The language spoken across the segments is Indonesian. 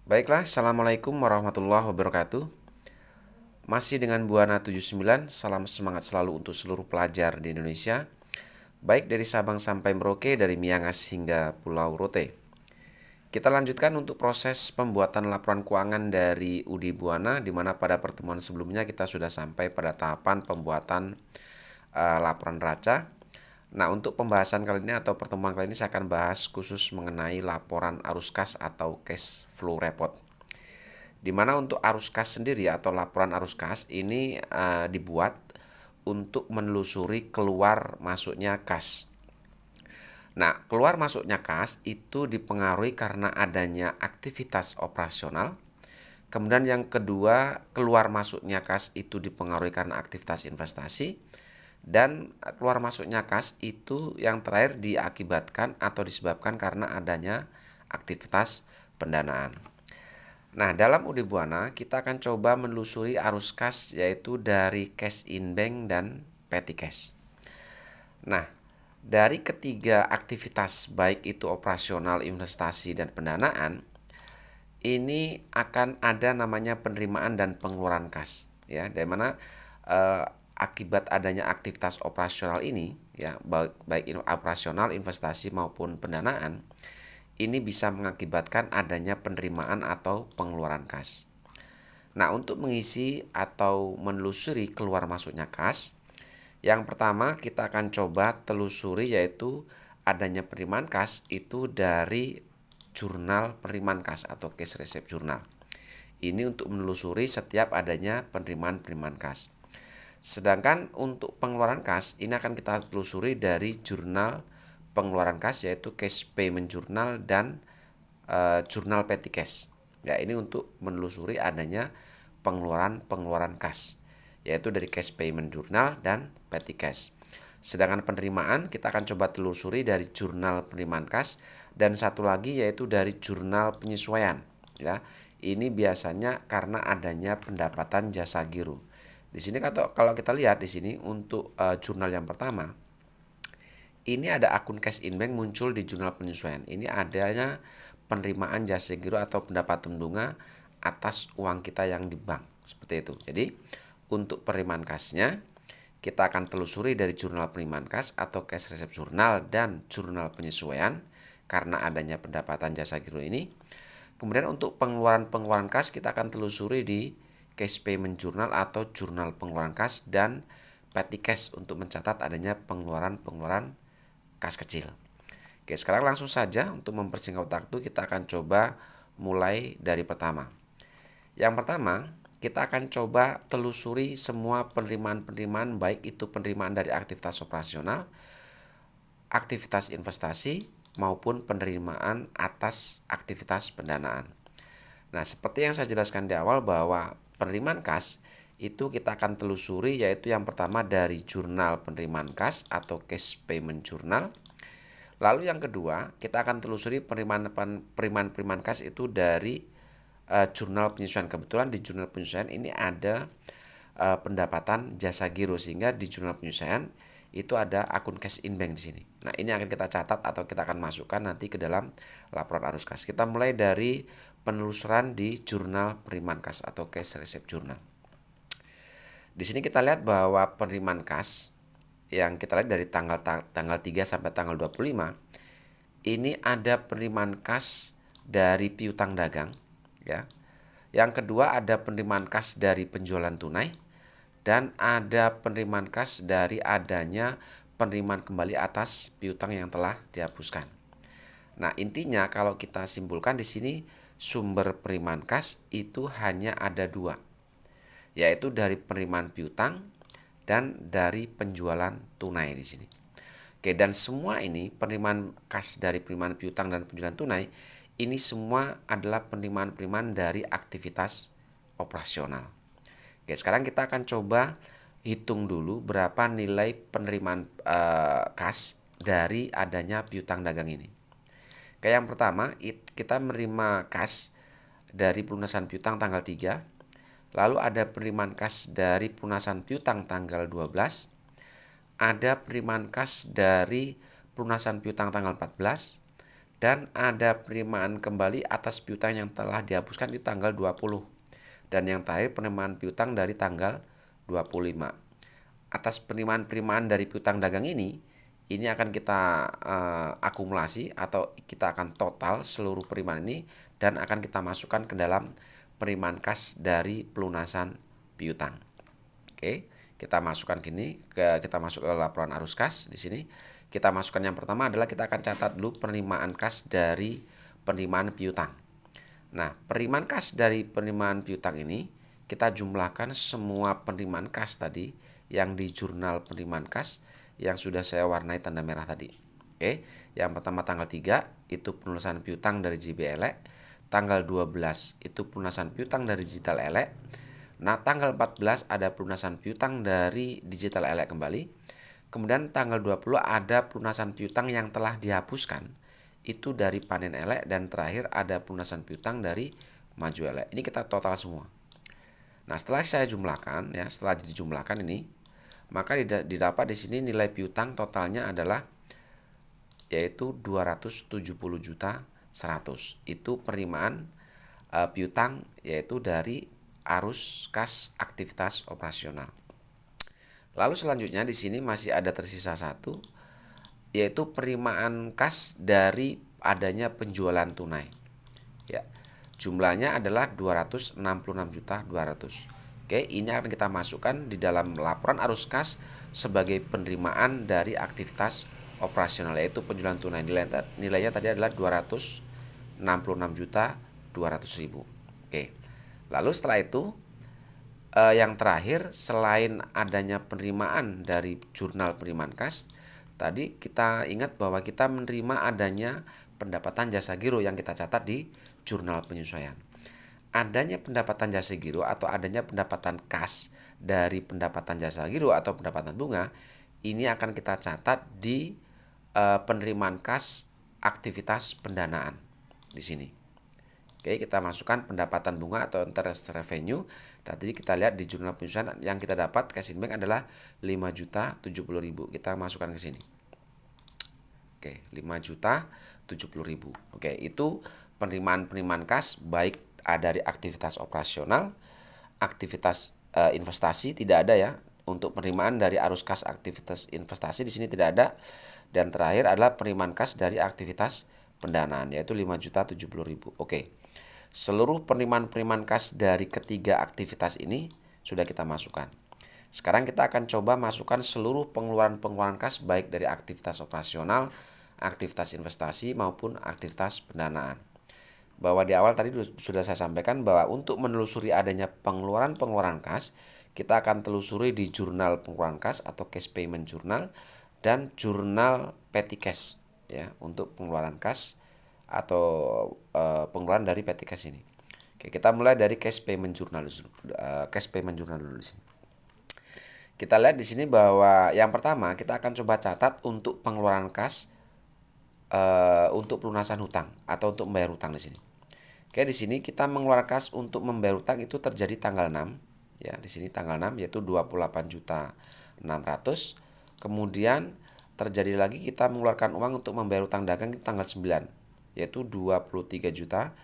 Baiklah, Assalamualaikum warahmatullahi wabarakatuh. Masih dengan Buana 79, salam semangat selalu untuk seluruh pelajar di Indonesia, baik dari Sabang sampai Merauke, dari Miangas hingga Pulau Rote. Kita lanjutkan untuk proses pembuatan laporan keuangan dari UD Buana, di mana pada pertemuan sebelumnya kita sudah sampai pada tahapan pembuatan laporan neraca. Nah, untuk pembahasan kali ini atau pertemuan kali ini saya akan bahas khusus mengenai laporan arus kas atau cash flow report. Di mana untuk arus kas sendiri atau laporan arus kas ini dibuat untuk menelusuri keluar masuknya kas. Nah, keluar masuknya kas itu dipengaruhi karena adanya aktivitas operasional. Kemudian yang kedua, keluar masuknya kas itu dipengaruhi karena aktivitas investasi. Dan keluar masuknya kas itu yang terakhir diakibatkan atau disebabkan karena adanya aktivitas pendanaan. Nah, dalam UD Buana kita akan coba menelusuri arus kas yaitu dari cash in bank dan petty cash. Nah, dari ketiga aktivitas baik itu operasional, investasi, dan pendanaan, ini akan ada namanya penerimaan dan pengeluaran kas, ya, dari mana akibat adanya aktivitas operasional ini, ya, baik operasional, investasi maupun pendanaan, ini bisa mengakibatkan adanya penerimaan atau pengeluaran kas. Nah, untuk mengisi atau menelusuri keluar masuknya kas, yang pertama kita akan coba telusuri yaitu adanya penerimaan kas itu dari jurnal penerimaan kas atau cash receipt journal. Ini untuk menelusuri setiap adanya penerimaan kas. Sedangkan untuk pengeluaran kas ini akan kita telusuri dari jurnal pengeluaran kas yaitu cash payment journal dan jurnal petty cash. Ya, ini untuk menelusuri adanya pengeluaran kas yaitu dari cash payment journal dan petty cash. Sedangkan penerimaan kita akan coba telusuri dari jurnal penerimaan kas dan satu lagi yaitu dari jurnal penyesuaian, ya. Ini biasanya karena adanya pendapatan jasa giro. Di sini kalau kita lihat di sini untuk jurnal yang pertama, ini ada akun cash in bank muncul di jurnal penyesuaian. Ini adanya penerimaan jasa giro atau pendapatan bunga atas uang kita yang di bank. Seperti itu. Jadi untuk penerimaan kasnya kita akan telusuri dari jurnal penerimaan kas atau cash receipt journal dan jurnal penyesuaian karena adanya pendapatan jasa giro ini. Kemudian untuk pengeluaran kas kita akan telusuri di cash payment journal atau jurnal pengeluaran kas dan petty cash untuk mencatat adanya pengeluaran kas kecil. Oke, sekarang langsung saja untuk mempersingkat waktu kita akan coba mulai dari pertama. Yang pertama, kita akan coba telusuri semua penerimaan baik itu penerimaan dari aktivitas operasional, aktivitas investasi maupun penerimaan atas aktivitas pendanaan. Nah, seperti yang saya jelaskan di awal bahwa penerimaan kas itu kita akan telusuri yaitu yang pertama dari jurnal penerimaan kas atau cash payment journal. Lalu yang kedua, kita akan telusuri penerimaan kas itu dari jurnal penyesuaian. Kebetulan di jurnal penyesuaian ini ada pendapatan jasa giro sehingga di jurnal penyesuaian itu ada akun cash in bank di sini. Nah, ini akan kita catat atau kita akan masukkan nanti ke dalam laporan arus kas. Kita mulai dari penelusuran di jurnal penerimaan kas atau cash receipt journal. Di sini kita lihat bahwa penerimaan kas yang kita lihat dari tanggal 3 sampai tanggal 25 ini ada penerimaan kas dari piutang dagang, ya. Yang kedua ada penerimaan kas dari penjualan tunai dan ada penerimaan kas dari adanya penerimaan kembali atas piutang yang telah dihapuskan. Nah, intinya kalau kita simpulkan di sini sumber penerimaan kas itu hanya ada dua, yaitu dari penerimaan piutang dan dari penjualan tunai di sini. Oke, dan semua ini penerimaan kas dari penerimaan piutang dan penjualan tunai ini semua adalah penerimaan dari aktivitas operasional. Oke, sekarang kita akan coba hitung dulu berapa nilai penerimaan kas dari adanya piutang dagang ini. Oke, yang pertama kita menerima kas dari pelunasan piutang tanggal 3. Lalu ada penerimaan kas dari pelunasan piutang tanggal 12, ada penerimaan kas dari pelunasan piutang tanggal 14, Dan ada penerimaan kembali atas piutang yang telah dihapuskan di tanggal 20. Dan yang terakhir penerimaan piutang dari tanggal 25. Atas penerimaan dari piutang dagang ini akan kita akumulasi atau kita akan total seluruh penerimaan ini dan akan kita masukkan ke dalam penerimaan kas dari pelunasan piutang. Oke, kita masukkan kita masuk ke laporan arus kas di sini. Kita masukkan yang pertama adalah kita akan catat dulu penerimaan kas dari penerimaan piutang. Nah, penerimaan kas dari penerimaan piutang ini kita jumlahkan semua penerimaan kas tadi yang di jurnal penerimaan kas yang sudah saya warnai tanda merah tadi. Oke, yang pertama tanggal 3 itu pelunasan piutang dari JBLE, tanggal 12 itu pelunasan piutang dari Digital Ele. Nah, tanggal 14 ada pelunasan piutang dari Digital Ele kembali. Kemudian tanggal 20 ada pelunasan piutang yang telah dihapuskan itu dari Panen Ele, dan terakhir ada pelunasan piutang dari Maju Ele. Ini kita total semua. Nah, setelah saya jumlahkan ya, setelah dijumlahkan ini, maka didapat di sini nilai piutang totalnya adalah yaitu 270.100.000. Itu penerimaan piutang yaitu dari arus kas aktivitas operasional. Lalu selanjutnya di sini masih ada tersisa satu, yaitu penerimaan kas dari adanya penjualan tunai. Ya, jumlahnya adalah 266.200.000. Oke, ini akan kita masukkan di dalam laporan arus kas sebagai penerimaan dari aktivitas operasional, yaitu penjualan tunai. Nilainya tadi adalah 266.200.000. Oke, lalu setelah itu yang terakhir, selain adanya penerimaan dari jurnal penerimaan kas, tadi kita ingat bahwa kita menerima adanya pendapatan jasa giro yang kita catat di jurnal penyesuaian. Adanya pendapatan jasa giro atau adanya pendapatan kas dari pendapatan jasa giro atau pendapatan bunga, ini akan kita catat di penerimaan kas aktivitas pendanaan di sini. Oke, kita masukkan pendapatan bunga atau interest revenue. Tadi kita lihat di jurnal penyesuaian yang kita dapat cash in bank adalah 5.070.000. Kita masukkan ke sini. Oke, 5.070.000. Oke, itu penerimaan kas baik dari aktivitas operasional, aktivitas investasi tidak ada ya. Untuk penerimaan dari arus kas aktivitas investasi di sini tidak ada. Dan terakhir adalah penerimaan kas dari aktivitas pendanaan yaitu 5.070.000. Oke. Seluruh penerimaan kas dari ketiga aktivitas ini sudah kita masukkan. Sekarang kita akan coba masukkan seluruh pengeluaran kas baik dari aktivitas operasional, aktivitas investasi maupun aktivitas pendanaan. Bahwa di awal tadi sudah saya sampaikan bahwa untuk menelusuri adanya pengeluaran kas, kita akan telusuri di jurnal pengeluaran kas atau cash payment journal dan jurnal petty cash ya untuk pengeluaran kas atau pengeluaran dari petty cash ini. Oke, kita mulai dari cash payment journal dulu di sini. Kita lihat di sini bahwa yang pertama kita akan coba catat untuk pengeluaran kas untuk pelunasan hutang atau untuk membayar hutang di sini. Oke, di sini kita mengeluarkan kas untuk membayar hutang itu terjadi tanggal 6 ya, di sini tanggal 6 yaitu 28.600.000. Kemudian terjadi lagi kita mengeluarkan uang untuk membayar hutang dagang itu tanggal 9 yaitu 23.100.000.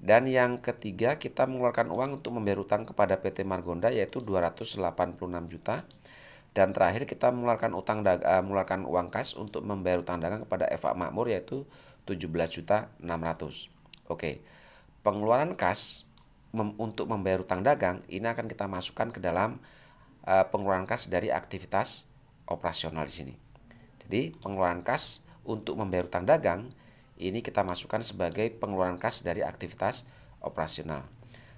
Dan yang ketiga kita mengeluarkan uang untuk membayar hutang kepada PT Margonda yaitu 286 juta. Dan terakhir kita mengeluarkan uang kas untuk membayar hutang dagang kepada Eva Makmur yaitu 17.600.000. Oke. Pengeluaran kas untuk membayar hutang dagang ini akan kita masukkan ke dalam pengeluaran kas dari aktivitas operasional di sini. Jadi pengeluaran kas untuk membayar hutang dagang ini kita masukkan sebagai pengeluaran kas dari aktivitas operasional.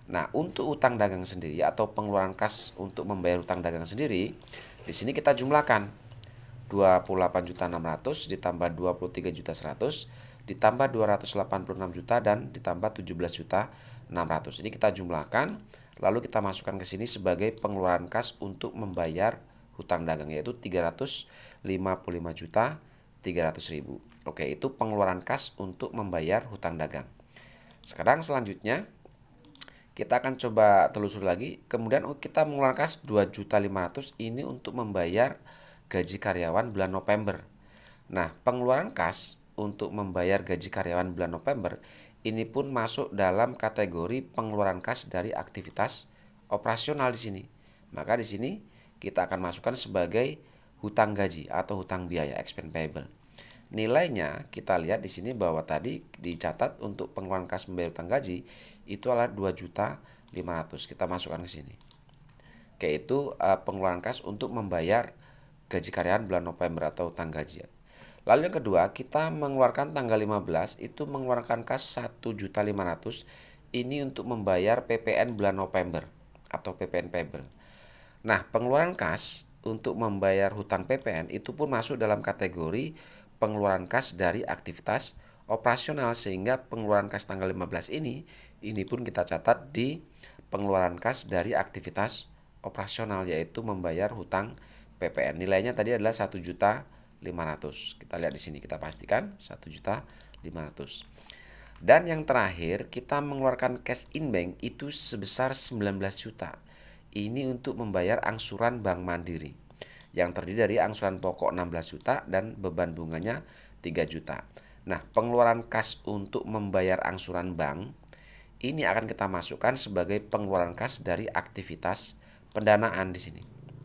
Nah, untuk utang dagang sendiri atau pengeluaran kas untuk membayar hutang dagang sendiri, di sini kita jumlahkan 28.600.000 ditambah 23.100.000 ditambah 286 juta dan ditambah 17.600.000. Ini kita jumlahkan lalu kita masukkan ke sini sebagai pengeluaran kas untuk membayar hutang dagang yaitu 355.300.000. Oke, itu pengeluaran kas untuk membayar hutang dagang. Sekarang selanjutnya kita akan coba telusur lagi. Kemudian kita mengeluarkan kas 2.500.000 ini untuk membayar gaji karyawan bulan November. Nah, pengeluaran kas untuk membayar gaji karyawan bulan November ini pun masuk dalam kategori pengeluaran kas dari aktivitas operasional di sini. Maka di sini kita akan masukkan sebagai hutang gaji atau hutang biaya, expense payable. Nilainya kita lihat di sini bahwa tadi dicatat untuk pengeluaran kas membayar hutang gaji itu adalah 2.500.000. Kita masukkan ke sini. Oke, itu pengeluaran kas untuk membayar gaji karyawan bulan November atau hutang gaji. Lalu yang kedua, kita mengeluarkan tanggal 15 itu mengeluarkan kas 1.500.000 ini untuk membayar PPN bulan November atau PPN payable. Nah, pengeluaran kas untuk membayar hutang PPN itu pun masuk dalam kategori pengeluaran kas dari aktivitas operasional, sehingga pengeluaran kas tanggal 15 ini pun kita catat di pengeluaran kas dari aktivitas operasional, yaitu membayar hutang PPN. Nilainya tadi adalah 1.500.000. Kita lihat di sini, kita pastikan 1.500.000. Dan yang terakhir, kita mengeluarkan cash in bank itu sebesar 19 juta. Ini untuk membayar angsuran Bank Mandiri yang terdiri dari angsuran pokok 16 juta dan beban bunganya 3 juta. Nah, pengeluaran kas untuk membayar angsuran bank ini akan kita masukkan sebagai pengeluaran kas dari aktivitas pendanaan di sini.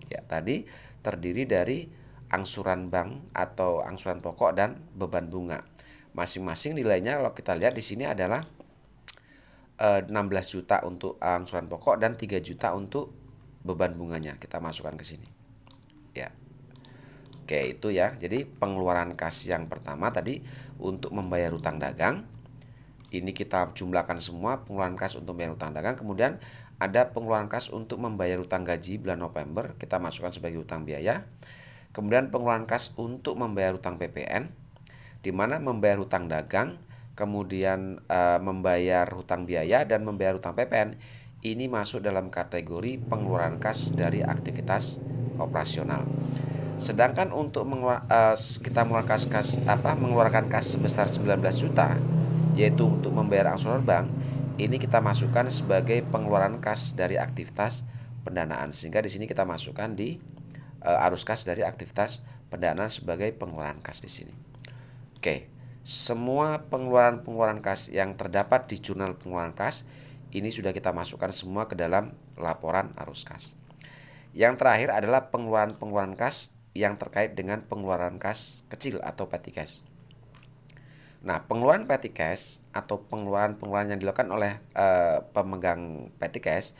Ya, tadi terdiri dari angsuran bank atau angsuran pokok dan beban bunga. Masing-masing nilainya kalau kita lihat di sini adalah 16 juta untuk angsuran pokok dan 3 juta untuk beban bunganya. Kita masukkan ke sini. Ya. Oke, itu ya. Jadi pengeluaran kas yang pertama tadi untuk membayar hutang dagang. Ini kita jumlahkan semua pengeluaran kas untuk membayar hutang dagang. Kemudian ada pengeluaran kas untuk membayar hutang gaji bulan November. Kita masukkan sebagai hutang biaya. Kemudian pengeluaran kas untuk membayar hutang PPN, di mana membayar hutang dagang, kemudian membayar hutang biaya dan membayar hutang PPN ini masuk dalam kategori pengeluaran kas dari aktivitas operasional. Sedangkan untuk kita mengeluarkan kas sebesar 19 juta, yaitu untuk membayar angsuran bank, ini kita masukkan sebagai pengeluaran kas dari aktivitas pendanaan, sehingga di sini kita masukkan di arus kas dari aktivitas pendanaan sebagai pengeluaran kas di sini. Oke, semua pengeluaran kas yang terdapat di jurnal pengeluaran kas ini sudah kita masukkan semua ke dalam laporan arus kas. Yang terakhir adalah pengeluaran kas yang terkait dengan pengeluaran kas kecil atau petty cash. Nah, pengeluaran petty cash atau pengeluaran yang dilakukan oleh pemegang petty cash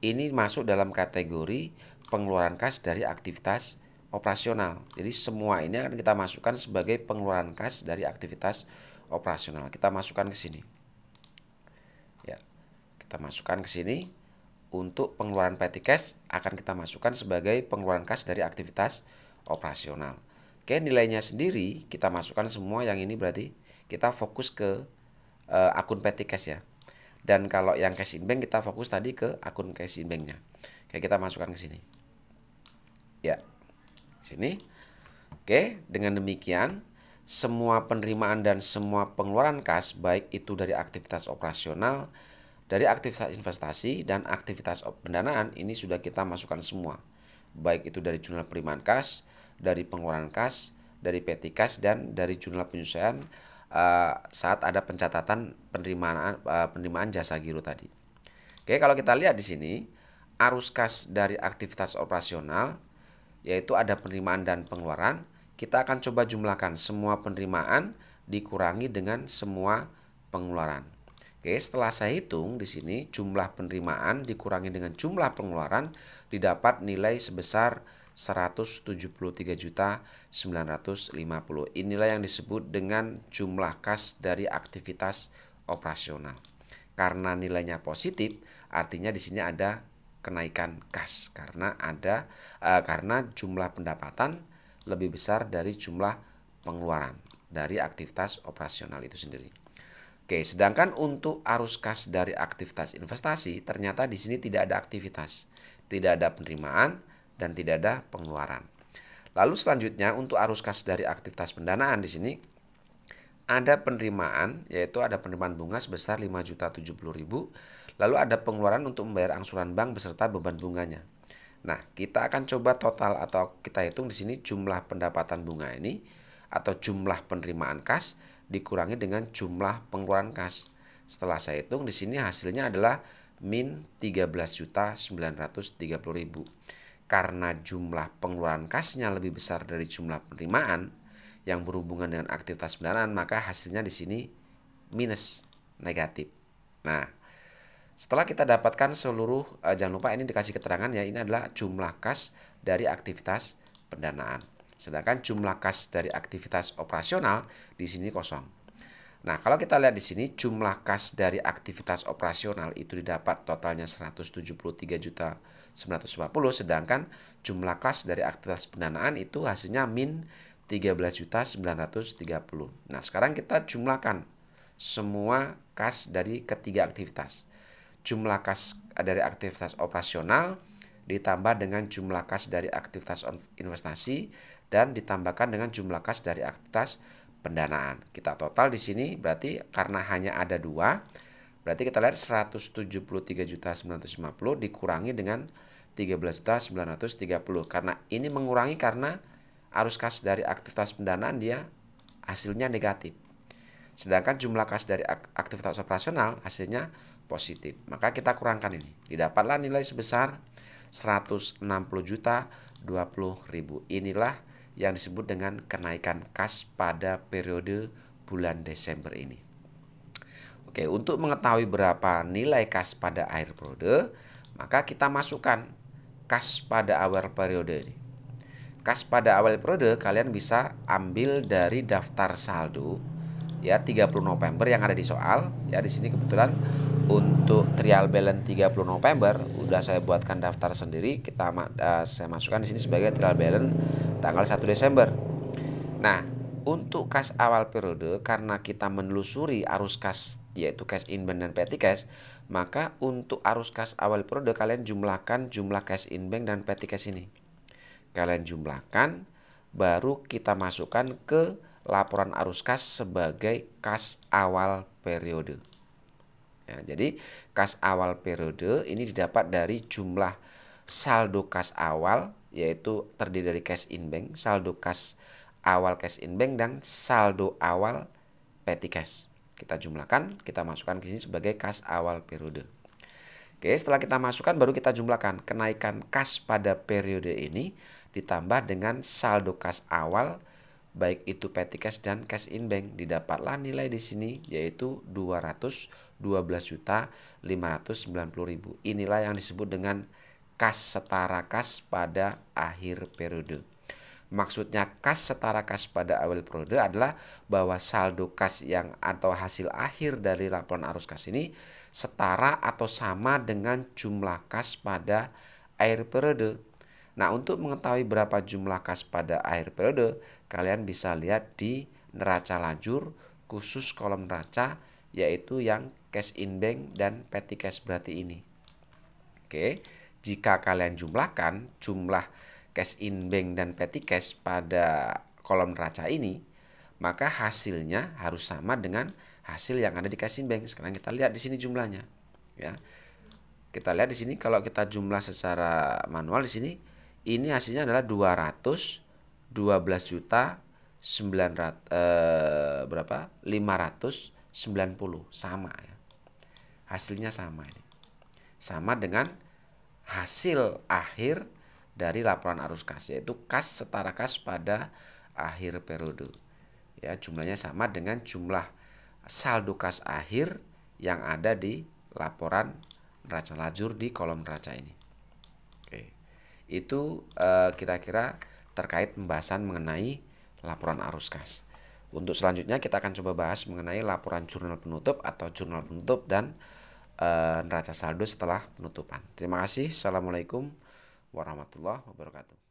ini masuk dalam kategori pengeluaran kas dari aktivitas operasional. Jadi semua ini akan kita masukkan sebagai pengeluaran kas dari aktivitas operasional. Kita masukkan ke sini. Ya. Kita masukkan ke sini. Untuk pengeluaran petty cash akan kita masukkan sebagai pengeluaran kas dari aktivitas operasional. Oke, nilainya sendiri kita masukkan semua yang ini, berarti kita fokus ke akun petty cash ya. Dan kalau yang cash in bank kita fokus tadi ke akun cash in banknya. Oke, kita masukkan ke sini. Ya, sini. Oke, dengan demikian semua penerimaan dan semua pengeluaran kas, baik itu dari aktivitas operasional, dari aktivitas investasi dan aktivitas pendanaan, ini sudah kita masukkan semua. Baik itu dari jurnal penerimaan kas, dari pengeluaran kas, dari petty cash, dan dari jurnal penyelesaian saat ada pencatatan penerimaan jasa giro tadi. Oke, kalau kita lihat di sini arus kas dari aktivitas operasional, yaitu ada penerimaan dan pengeluaran. Kita akan coba jumlahkan semua penerimaan dikurangi dengan semua pengeluaran. Oke, setelah saya hitung di sini jumlah penerimaan dikurangi dengan jumlah pengeluaran didapat nilai sebesar 173.950. Inilah yang disebut dengan jumlah kas dari aktivitas operasional. Karena nilainya positif, artinya di sini ada kenaikan kas karena jumlah pendapatan lebih besar dari jumlah pengeluaran dari aktivitas operasional itu sendiri. Oke, sedangkan untuk arus kas dari aktivitas investasi ternyata di sini tidak ada aktivitas, tidak ada penerimaan dan tidak ada pengeluaran. Lalu selanjutnya untuk arus kas dari aktivitas pendanaan di sini ada penerimaan, yaitu ada penerimaan bunga sebesar 5.070.000. Lalu ada pengeluaran untuk membayar angsuran bank beserta beban bunganya. Nah, kita akan coba total atau kita hitung di sini jumlah pendapatan bunga ini atau jumlah penerimaan kas dikurangi dengan jumlah pengeluaran kas. Setelah saya hitung di sini hasilnya adalah min 13.930.000. Karena jumlah pengeluaran kasnya lebih besar dari jumlah penerimaan yang berhubungan dengan aktivitas pendanaan, maka hasilnya di sini minus, negatif. Nah, setelah kita dapatkan seluruh, jangan lupa ini dikasih keterangan ya, ini adalah jumlah kas dari aktivitas pendanaan. Sedangkan jumlah kas dari aktivitas operasional di sini kosong. Nah, kalau kita lihat di sini jumlah kas dari aktivitas operasional itu didapat totalnya 173.950, sedangkan jumlah kas dari aktivitas pendanaan itu hasilnya min 13.930. Nah, sekarang kita jumlahkan semua kas dari ketiga aktivitas. Jumlah kas dari aktivitas operasional ditambah dengan jumlah kas dari aktivitas investasi dan ditambahkan dengan jumlah kas dari aktivitas pendanaan. Kita total di sini berarti karena hanya ada dua, berarti kita lihat 173.950 dikurangi dengan 13.930, karena ini mengurangi karena arus kas dari aktivitas pendanaan dia hasilnya negatif. Sedangkan jumlah kas dari aktivitas operasional hasilnya positif. Maka kita kurangkan ini. Didapatlah nilai sebesar 160.020.000. Inilah yang disebut dengan kenaikan kas pada periode bulan Desember ini. Oke, untuk mengetahui berapa nilai kas pada akhir periode, maka kita masukkan kas pada awal periode ini. Kas pada awal periode kalian bisa ambil dari daftar saldo ya 30 November yang ada di soal. Ya, di sini kebetulan untuk trial balance 30 November udah saya buatkan daftar sendiri. Saya masukkan di sini sebagai trial balance tanggal 1 Desember. Nah, untuk kas awal periode karena kita menelusuri arus kas yaitu cash in-bank dan petty cash, maka untuk arus kas awal periode kalian jumlahkan jumlah cash in-bank dan petty cash ini. Kalian jumlahkan, baru kita masukkan ke laporan arus kas sebagai kas awal periode. Ya, jadi kas awal periode ini didapat dari jumlah saldo kas awal, yaitu terdiri dari cash in bank, saldo kas awal cash in bank, dan saldo awal petty cash. Kita jumlahkan, kita masukkan ke sini sebagai kas awal periode. Oke, setelah kita masukkan baru kita jumlahkan kenaikan kas pada periode ini ditambah dengan saldo kas awal baik itu petty cash dan cash in bank. Didapatlah nilai di sini yaitu 212.590.000. Inilah yang disebut dengan kas setara kas pada akhir periode. Maksudnya kas setara kas pada awal periode adalah bahwa saldo kas yang atau hasil akhir dari laporan arus kas ini setara atau sama dengan jumlah kas pada akhir periode. Nah, untuk mengetahui berapa jumlah kas pada akhir periode, kalian bisa lihat di neraca lajur khusus kolom neraca, yaitu yang cash in bank dan petty cash berarti ini. Oke, jika kalian jumlahkan jumlah cash in bank dan petty cash pada kolom neraca ini, maka hasilnya harus sama dengan hasil yang ada di cash in bank. Sekarang kita lihat di sini jumlahnya, ya. Kita lihat di sini kalau kita jumlah secara manual di sini, ini hasilnya adalah 590 sama ya. Hasilnya sama ini. Sama dengan hasil akhir dari laporan arus kas, yaitu kas setara kas pada akhir periode. Ya, jumlahnya sama dengan jumlah saldo kas akhir yang ada di laporan neraca lajur di kolom neraca ini. Oke. Itu kira-kira terkait pembahasan mengenai laporan arus kas. Untuk selanjutnya kita akan coba bahas mengenai laporan jurnal penutup atau jurnal penutup dan neraca saldo setelah penutupan. Terima kasih. Assalamualaikum warahmatullahi wabarakatuh.